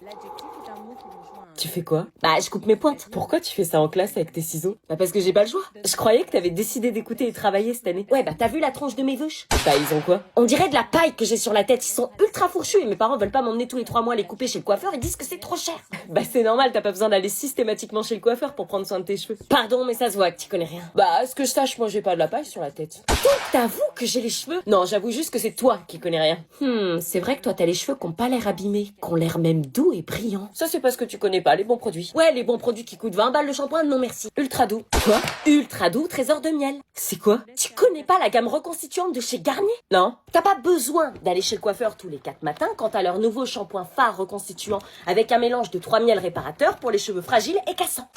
L'adjectif est un mot qui rejoint un... Tu fais quoi? Bah, je coupe mes pointes. Pourquoi tu fais ça en classe avec tes ciseaux? Bah, parce que j'ai pas le choix. Je croyais que t'avais décidé d'écouter et travailler cette année. Ouais, bah, t'as vu la tronche de mes veuches? Bah, ils ont quoi? On dirait de la paille que j'ai sur la tête. Ils sont ultra fourchus et mes parents veulent pas m'emmener tous les 3 mois les couper chez le coiffeur. Ils disent que c'est trop cher. Bah, c'est normal, t'as pas besoin d'aller systématiquement chez le coiffeur pour prendre soin de tes cheveux. Pardon, mais ça se voit que tu connais rien. Bah, à ce que je sache, moi j'ai pas de la paille sur la tête. Donc, t'avoues que j'ai les cheveux? Non, j'avoue juste que c'est toi qui connais rien. C'est vrai que toi t'as les cheveux qui ont pas l'air abîmés, qui ont l'air même doux et brillants. Ça, c'est parce que tu connais pas les bons produits. Ouais, les bons produits qui coûtent 20 balles le shampoing, non merci. Ultra doux. Quoi? Ultra doux, trésor de miel. C'est quoi? Tu connais pas la gamme reconstituante de chez Garnier? Non. T'as pas besoin d'aller chez le coiffeur tous les 4 matins quant à leur nouveau shampoing phare reconstituant avec un mélange de 3 miels réparateurs pour les cheveux fragiles et cassants.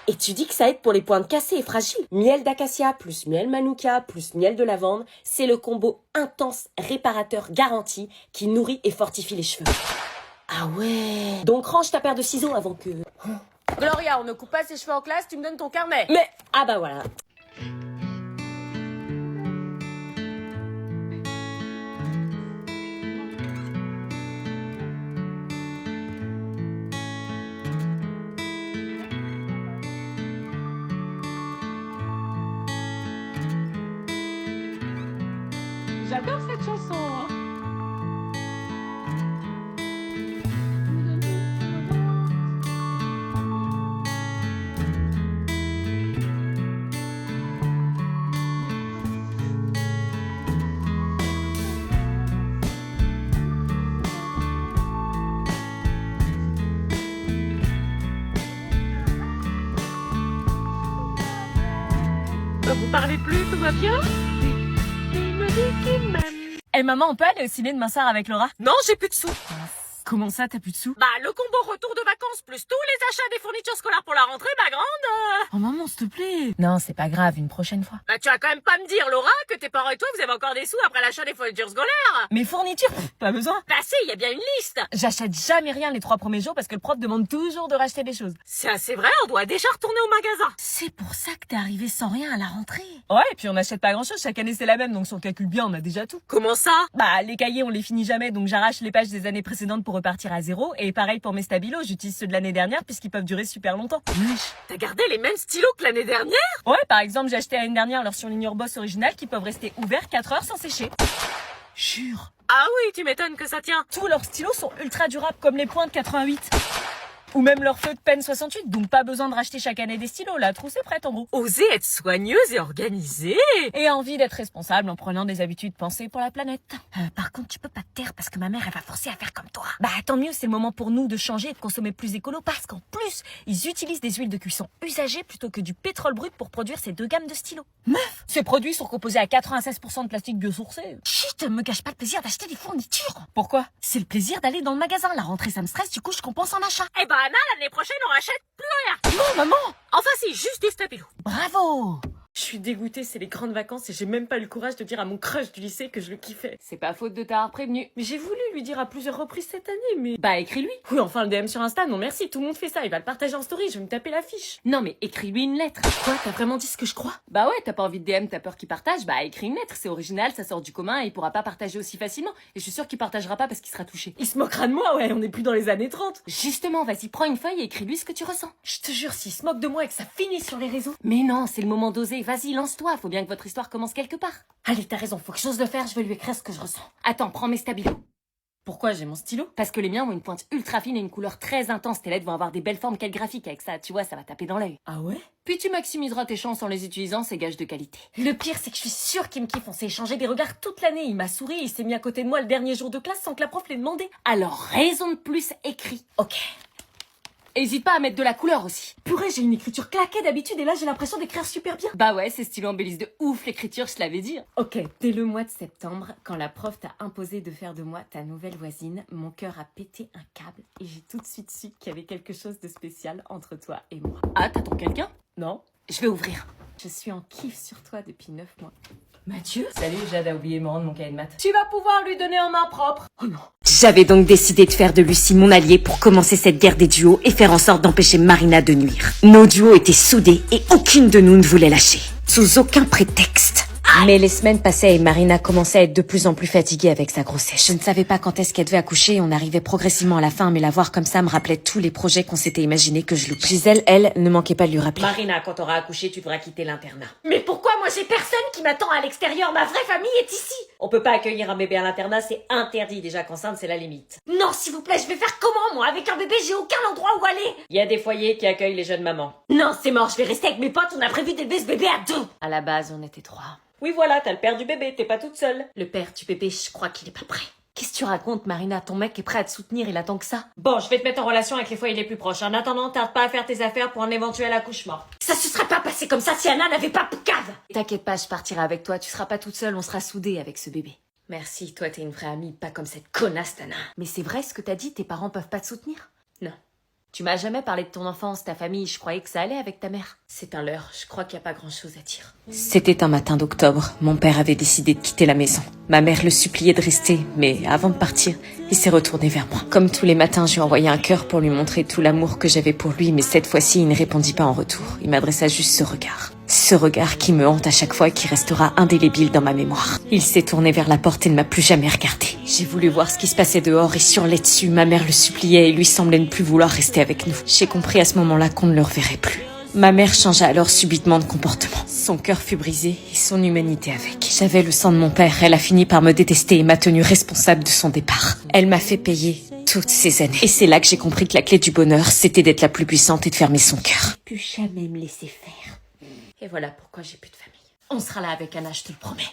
Et tu dis que ça aide pour les pointes cassées et fragiles. Miel d'acacia plus miel manuka plus miel de lavande, c'est le combo intense réparateur garanti qui nourrit et fortifie les cheveux. Ah ouais. Donc range ta paire de ciseaux avant que... Gloria, on ne coupe pas ses cheveux en classe, tu me donnes ton carnet. Mais... Ah bah voilà. J'adore cette chanson, hein. Vous parlez plus, tout va bien? Il me dit qu'il m'aime. Eh maman, on peut aller au ciné demain soir avec Laura? Non, j'ai plus de sous. Comment ça, t'as plus de sous? Bah, le combo retour de vacances plus tous les achats des fournitures scolaires pour la rentrée, ma grande. Oh maman, s'il te plaît. Non, c'est pas grave, une prochaine fois. Bah, tu vas quand même pas me dire, Laura, que tes parents et toi, vous avez encore des sous après l'achat des fournitures scolaires. Mes fournitures, pas besoin. Bah, si, il y a bien une liste. J'achète jamais rien les 3 premiers jours parce que le prof demande toujours de racheter des choses. C'est assez vrai, on doit déjà retourner au magasin. C'est pour ça que t'es arrivé sans rien à la rentrée. Ouais, et puis on n'achète pas grand chose, chaque année c'est la même, donc si on calcule bien, on a déjà tout. Comment ça? Bah, les cahiers, on les finit jamais, donc j'arrache les pages des années précédentes pour repartir à zéro, et pareil pour mes stabilos, j'utilise ceux de l'année dernière puisqu'ils peuvent durer super longtemps. Wesh. T'as gardé les mêmes stylos que l'année dernière? Ouais, par exemple, j'ai acheté l'année dernière leur surligneur Boss original qui peuvent rester ouverts 4 heures sans sécher. Jure. Ah oui, tu m'étonnes que ça tient. Tous leurs stylos sont ultra durables comme les points de 88. Ou même leur feu de peine 68, donc pas besoin de racheter chaque année des stylos, la trousse est prête en gros. Oser être soigneuse et organisée. Et envie d'être responsable en prenant des habitudes pensées pour la planète. Par contre, tu peux pas te taire parce que ma mère, elle va forcer à faire comme toi. Bah tant mieux, c'est le moment pour nous de changer et de consommer plus écolo parce qu'en plus, ils utilisent des huiles de cuisson usagées plutôt que du pétrole brut pour produire ces 2 gammes de stylos. Meuf, ces produits sont composés à 96% de plastique biosourcé. Chut, me gâche pas le plaisir d'acheter des fournitures. Pourquoi? C'est le plaisir d'aller dans le magasin. La rentrée, ça me stresse, du coup, je compense en achat. Eh ben, Anna, l'année prochaine, on rachète plus rien. Non, maman! Enfin, si, juste des stabilos. Bravo! Je suis dégoûtée, c'est les grandes vacances et j'ai même pas eu le courage de dire à mon crush du lycée que je le kiffais. C'est pas faute de t'avoir prévenu. Mais j'ai voulu lui dire à plusieurs reprises cette année, mais... Bah écris-lui. Oui, enfin, le DM sur Insta, non merci, tout le monde fait ça, il va le partager en story, je vais me taper l'affiche. Non mais écris-lui une lettre. Quoi, t'as vraiment dit ce que je crois? Bah ouais, t'as pas envie de DM, t'as peur qu'il partage, bah écris une lettre, c'est original, ça sort du commun et il pourra pas partager aussi facilement. Et je suis sûre qu'il partagera pas parce qu'il sera touché. Il se moquera de moi, ouais, on est plus dans les années 30. Justement, vas-y, prends une feuille et écris-lui ce que tu ressens. Je te jure, s'il se moque de moi et que ça finisse sur les réseaux... Mais non, c'est le moment d'oser, vas-y, lance-toi, faut bien que votre histoire commence quelque part. Allez, t'as raison, faut que j'ose le faire, je vais lui écrire ce que je ressens. Attends, prends mes stabilos. Pourquoi j'ai mon stylo? Parce que les miens ont une pointe ultra fine et une couleur très intense. Tes lettres vont avoir des belles formes calligraphiques avec ça, tu vois, ça va taper dans l'œil. Ah ouais? Puis tu maximiseras tes chances en les utilisant, c'est gage de qualité. Le pire, c'est que je suis sûre qu'il me kiffe, on s'est échangé des regards toute l'année, il m'a souri, il s'est mis à côté de moi le dernier jour de classe sans que la prof l'ait demandé. Alors, raison de plus, écrit. Ok. Hésite pas à mettre de la couleur aussi. Purée, j'ai une écriture claquée d'habitude et là j'ai l'impression d'écrire super bien. Bah ouais, ces stylos embellissent de ouf l'écriture, je te l'avais dit. Ok, dès le mois de septembre, quand la prof t'a imposé de faire de moi ta nouvelle voisine, mon cœur a pété un câble et j'ai tout de suite su qu'il y avait quelque chose de spécial entre toi et moi. Ah, t'attends quelqu'un? Non? Je vais ouvrir. Je suis en kiff sur toi depuis 9 mois. Mathieu? Salut, Jade a oublié de me rendre mon cahier de maths. Tu vas pouvoir lui donner en main propre. Oh non. J'avais donc décidé de faire de Lucie mon allié pour commencer cette guerre des duos et faire en sorte d'empêcher Marina de nuire. Nos duos étaient soudés et aucune de nous ne voulait lâcher. Sous aucun prétexte. Mais les semaines passaient et Marina commençait à être de plus en plus fatiguée avec sa grossesse. Je ne savais pas quand est-ce qu'elle devait accoucher, on arrivait progressivement à la fin, mais la voir comme ça me rappelait tous les projets qu'on s'était imaginés que je loupais. Gisèle, elle, ne manquait pas de lui rappeler. Marina, quand t'auras accouché, tu devras quitter l'internat. Mais pourquoi moi j'ai personne qui m'attend à l'extérieur? Ma vraie famille est ici. On peut pas accueillir un bébé à l'internat, c'est interdit. Déjà qu'enceinte, c'est la limite. Non, s'il vous plaît, je vais faire comment moi? Avec un bébé, j'ai aucun endroit où aller. Il y a des foyers qui accueillent les jeunes mamans. Non, c'est mort, je vais rester avec mes potes, on a prévu d'élever ce bébé à 2. À la base, on était 3. Oui, voilà, t'as le père du bébé, t'es pas toute seule. Le père du bébé, je crois qu'il est pas prêt. Qu'est-ce que tu racontes, Marina? Ton mec est prêt à te soutenir, il attend que ça. Bon, je vais te mettre en relation avec les foyers les plus proches. En attendant, tarde pas à faire tes affaires pour un éventuel accouchement. Ça se serait pas passé comme ça si Anna n'avait pas Poucave. T'inquiète pas, je partirai avec toi, tu seras pas toute seule, on sera soudés avec ce bébé. Merci, toi t'es une vraie amie, pas comme cette connasse Tana. Mais c'est vrai ce que t'as dit, tes parents peuvent pas te soutenir? Non, Tu m'as jamais parlé de ton enfance, ta famille, je croyais que ça allait avec ta mère. c'est un leurre, je crois qu'il y a pas grand chose à dire. C'était un matin d'octobre. Mon père avait décidé de quitter la maison. Ma mère le suppliait de rester, mais avant de partir, il s'est retourné vers moi. Comme tous les matins, je lui ai envoyé un cœur pour lui montrer tout l'amour que j'avais pour lui, mais cette fois-ci, il ne répondit pas en retour. Il m'adressa juste ce regard. Ce regard qui me hante à chaque fois et qui restera indélébile dans ma mémoire. Il s'est tourné vers la porte et ne m'a plus jamais regardé. J'ai voulu voir ce qui se passait dehors et surler dessus. Ma mère le suppliait et lui semblait ne plus vouloir rester avec nous. J'ai compris à ce moment-là qu'on ne le reverrait plus. Ma mère changea alors subitement de comportement. Son cœur fut brisé et son humanité avec. J'avais le sang de mon père, elle a fini par me détester et m'a tenue responsable de son départ. Elle m'a fait payer toutes ces années. Et c'est là que j'ai compris que la clé du bonheur, c'était d'être la plus puissante et de fermer son cœur. Plus jamais me laisser faire. Et voilà pourquoi j'ai plus de famille. On sera là avec Anna, je te le promets.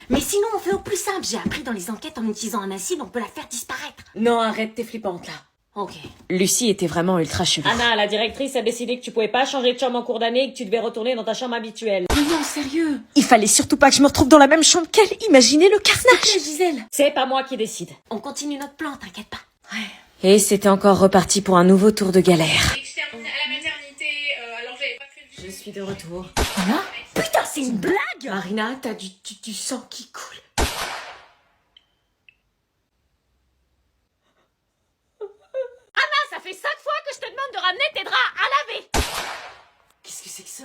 Mais sinon, on fait au plus simple. J'ai appris dans les enquêtes, en utilisant un acide, on peut la faire disparaître. Non, arrête, t'es flippante là. Ok. Lucie était vraiment ultra chelou. Anna, la directrice a décidé que tu pouvais pas changer de chambre en cours d'année et que tu devais retourner dans ta chambre habituelle. Mais non, sérieux. Il fallait surtout pas que je me retrouve dans la même chambre qu'elle. Imaginez le carnage. Gisèle. C'est pas moi qui décide. On continue notre plan, t'inquiète pas. Et c'était encore reparti pour un nouveau tour de galère. Externe à la maternité, alors j'avais pas prévu. Je suis de retour. Anna? Putain, c'est une blague. Marina, t'as du sang qui coule. Anna, ça fait 5 fois que je te demande de ramener tes draps à laver. Qu'est-ce que c'est que ça?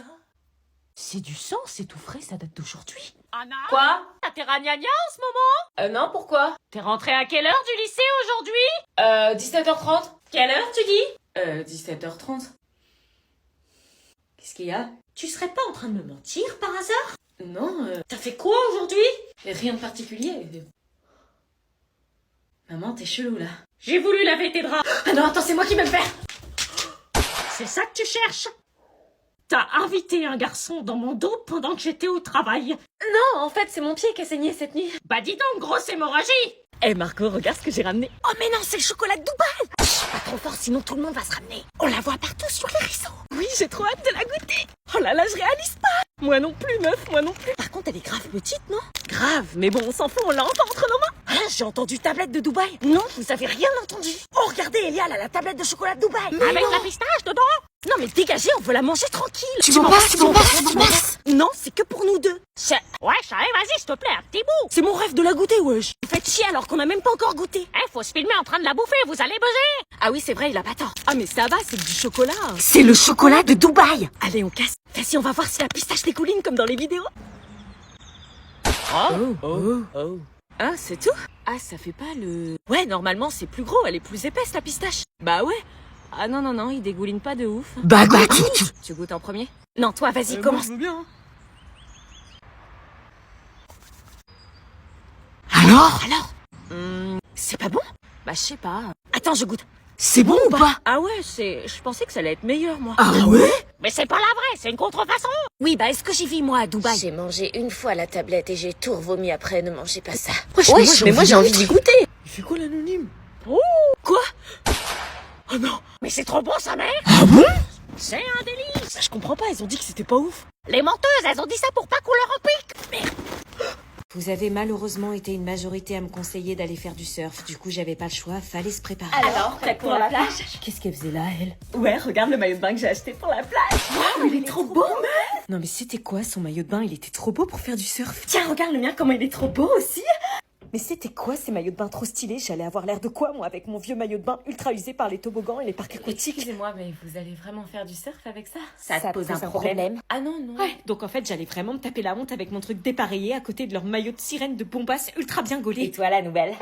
C'est du sang, c'est tout frais, ça date d'aujourd'hui. Anna? Quoi? T'es ragnagna en ce moment? Non, pourquoi? T'es rentrée à quelle heure du lycée aujourd'hui? 17h30. Quelle heure tu dis? 17h30. Qu'est-ce qu'il y a? Tu serais pas en train de me mentir par hasard? Non, T'as fait quoi aujourd'hui? rien de particulier. Maman, t'es chelou là. J'ai voulu laver tes draps. Ah non, attends, c'est moi qui vais le faire. C'est ça que tu cherches? T'as invité un garçon dans mon dos pendant que j'étais au travail. Non, en fait, c'est mon pied qui a saigné cette nuit. Bah dis donc, grosse hémorragie. Eh Marco, regarde ce que j'ai ramené. Oh mais non, c'est le chocolat de Dubaï. Chut, pas trop fort, sinon tout le monde va se ramener. On la voit partout sur les réseaux. Oui, j'ai trop hâte de la goûter. Oh là là, je réalise pas. Moi non plus, meuf, moi non plus. Par contre, elle est grave petite, non? Grave, mais bon, on s'en fout, on l'a enfin entre nos mains. Hein, j'ai entendu tablette de Dubaï. Non, vous avez rien entendu. Oh, regardez, Elia, elle a la tablette de chocolat de Dubaï. Avec la pistache dedans. Non mais dégagez, on veut la manger tranquille. Tu m'en passes. Non, c'est que pour nous deux. Ouais, allez, vas-y, s'il te plaît, un petit bout. C'est mon rêve de la goûter, wesh. Faites chier alors qu'on a même pas encore goûté. Faut se filmer en train de la bouffer, vous allez buzzer. Ah oui, c'est vrai, il a pas tort. Ah mais ça va, c'est du chocolat. C'est le chocolat de Dubaï. Allez, on casse. Vas-y, on va voir si la pistache dégouline comme dans les vidéos. Ah, c'est tout? Ah, ça fait pas le... Ouais, normalement, c'est plus gros, elle est plus épaisse, la pistache. Bah ouais. Ah non, non, non, il dégouline pas de ouf. Bah goûte. Tu goûtes en premier? Non, toi, vas-y, commence. Alors? C'est pas bon? Bah, je sais pas. Attends, je goûte. C'est bon ou pas? Ah ouais, je pensais que ça allait être meilleur, moi. Ah ouais? Mais c'est pas la vraie, c'est une contrefaçon. Oui, bah, est-ce que j'y vis, moi, à Dubaï? J'ai mangé une fois la tablette et j'ai tout revomi après, ne mangez pas ça. Mais moi j'ai envie d'y goûter. Il fait quoi l'anonyme? Quoi? Oh non. Mais c'est trop bon, sa mère. Ah bon? C'est un délice. Je comprends pas, ils ont dit que c'était pas ouf. Les menteuses, elles ont dit ça pour pas qu'on leur en pique. Merde. Vous avez malheureusement été une majorité à me conseiller d'aller faire du surf. Du coup, j'avais pas le choix, fallait se préparer. Alors, prête pour la plage? Qu'est-ce qu'elle faisait là, elle? Ouais, regarde le maillot de bain que j'ai acheté pour la plage. Wow, il est trop beau. Non mais c'était quoi son maillot de bain? Il était trop beau pour faire du surf. Tiens, regarde le mien, comment il est trop beau aussi. Mais c'était quoi ces maillots de bain trop stylés? J'allais avoir l'air de quoi, moi, avec mon vieux maillot de bain ultra usé par les toboggans et les parcs aquatiques? Excusez-moi, mais vous allez vraiment faire du surf avec ça? Ça te pose un problème? Ah non, non. Ouais, donc en fait, j'allais vraiment me taper la honte avec mon truc dépareillé à côté de leur maillot de sirène de bombasse ultra bien gaulé. Et toi, la nouvelle?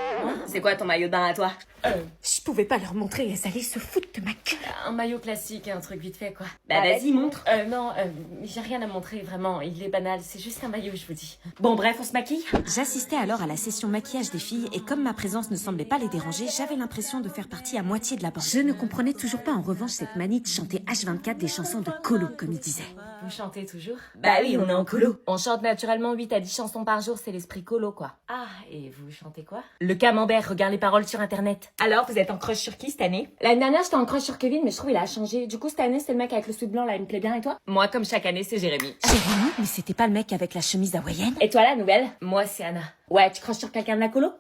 C'est quoi ton maillot de bain à toi? Je pouvais pas leur montrer, elles allaient se foutre de ma gueule. Un maillot classique, un truc vite fait, quoi. Bah, vas-y, montre. Non, j'ai rien à montrer, vraiment. Il est banal, c'est juste un maillot, je vous dis. Bon, bref, on se maquille? J'assistais alors à la session maquillage des filles et comme ma présence ne semblait pas les déranger, j'avais l'impression de faire partie à moitié de la bande. Je ne comprenais toujours pas en revanche cette manie de chanter H24 des chansons de colo, comme il disait. Vous chantez toujours? Bah oui, on est en colo. On chante naturellement 8 à 10 chansons par jour, c'est l'esprit colo, quoi. Ah, et vous chantez quoi? Le camembert, regarde les paroles sur internet. Alors, vous êtes en crush sur qui cette année? L'année dernière, j'étais en crush sur Kevin, mais je trouve il a changé. Du coup, cette année, c'est le mec avec le sweat blanc, là, il me plaît bien, et toi? Moi, comme chaque année, c'est Jérémy. Jérémy, mais c'était pas le mec avec la chemise hawaïenne? Et toi, la nouvelle? Moi, c'est Anna. Ouais, tu crushes sur quelqu'un de la colo?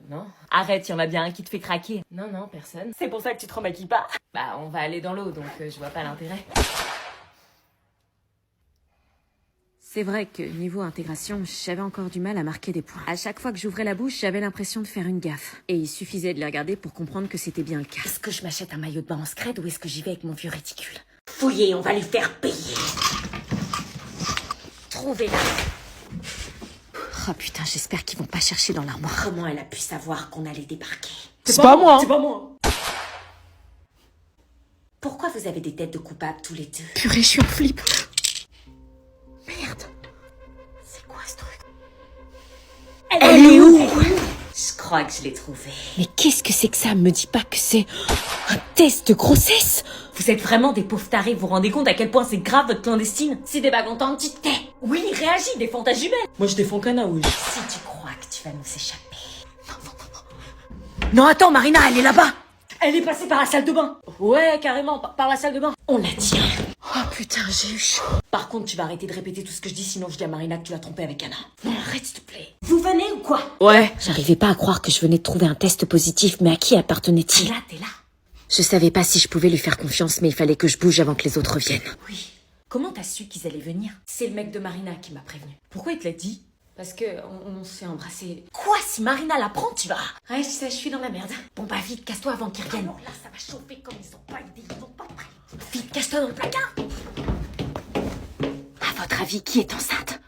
Non. Arrête, y en a bien un qui te fait craquer. Non, non, personne. C'est pour ça que tu te remaquilles pas? Bah, on va aller dans l'eau, donc je vois pas l'intérêt. C'est vrai que niveau intégration, j'avais encore du mal à marquer des points. À chaque fois que j'ouvrais la bouche, j'avais l'impression de faire une gaffe. Et il suffisait de les regarder pour comprendre que c'était bien le cas. Est-ce que je m'achète un maillot de bain en scred ou est-ce que j'y vais avec mon vieux réticule? Fouillez, on va les faire payer. Trouvez-la. Oh putain, j'espère qu'ils vont pas chercher dans l'armoire. Comment elle a pu savoir qu'on allait débarquer? C'est pas moi. C'est pas moi. Pourquoi vous avez des têtes de coupables tous les deux? Purée, je suis en flip. Merde. C'est quoi ce truc? Elle est où? Je crois que je l'ai trouvée. Mais qu'est-ce que c'est que ça? Me dis pas que c'est un test de grossesse? Vous êtes vraiment des pauvres tarés, vous vous rendez compte à quel point c'est grave votre clandestine? Si t'es pas contente, tu te tais. Oui, réagis, défends ta jumelle. Moi, je défends Kana, oui. Si tu crois que tu vas nous échapper. Non, attends, Marina, elle est là-bas. Elle est passée par la salle de bain. Ouais, carrément, par la salle de bain. On la tient. Oh putain, j'ai eu chaud. Par contre, tu vas arrêter de répéter tout ce que je dis, sinon je dis à Marina que tu l'as trompée avec Anna. Non, arrête s'il te plaît. Vous venez ou quoi? Ouais. J'arrivais pas à croire que je venais de trouver un test positif, mais à qui appartenait-il? T'es là. Je savais pas si je pouvais lui faire confiance, mais il fallait que je bouge avant que les autres viennent. Oui. Comment t'as su qu'ils allaient venir? C'est le mec de Marina qui m'a prévenu. Pourquoi il te l'a dit? Parce que on s'est embrassé. Quoi? Si Marina l'apprend, tu vas. Ouais, je sais, je suis dans la merde. Bon bah vite, casse-toi avant qu'ils reviennent. Là, ça va chauffer comme ils ont pas idée, ils ont pas prêt. Vite, casse-toi dans le placard. À votre avis, qui est enceinte?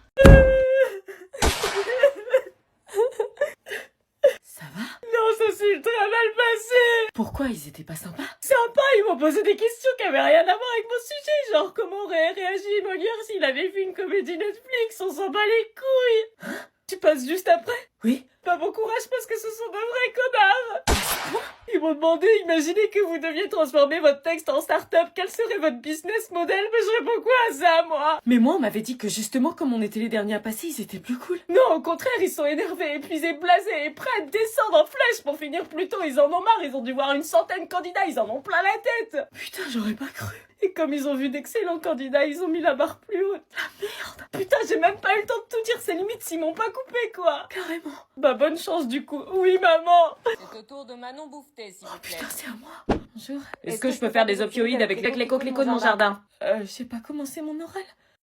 Ça va? Non, ça s'est ultra mal passé. Pourquoi ils étaient pas sympas? Sympa, ils m'ont posé des questions qui avaient rien à voir avec mon sujet. Genre, comment aurait réagi Molière s'il avait vu une comédie Netflix? On s'en bat les couilles. Tu passes juste après? Oui. Pas bon courage parce que ce sont de vrais connards. Ils m'ont demandé, imaginez que vous deviez transformer votre texte en start-up, quel serait votre business model? Mais je réponds quoi à ça, moi? Mais moi, on m'avait dit que justement, comme on était les derniers à passer, ils étaient plus cool. Non, au contraire, ils sont énervés, épuisés, blasés et prêts à descendre en flèche pour finir plus tôt. Ils en ont marre, ils ont dû voir une centaine de candidats, ils en ont plein la tête. Putain, j'aurais pas cru. Et comme ils ont vu d'excellents candidats, ils ont mis la barre plus haute. La merde. Putain, j'ai même pas eu le temps de tout dire, c'est limite s'ils m'ont pas coupé, quoi. Carrément. Bah, bonne chance, du coup. Oui, maman. C'est au tour de Manon Bouffeté, s'il vous plaît. Oh, Putain, c'est à moi. Bonjour. Est-ce que je peux faire des opioïdes avec les coquelicots de mon jardin? J'ai pas commencé mon oral.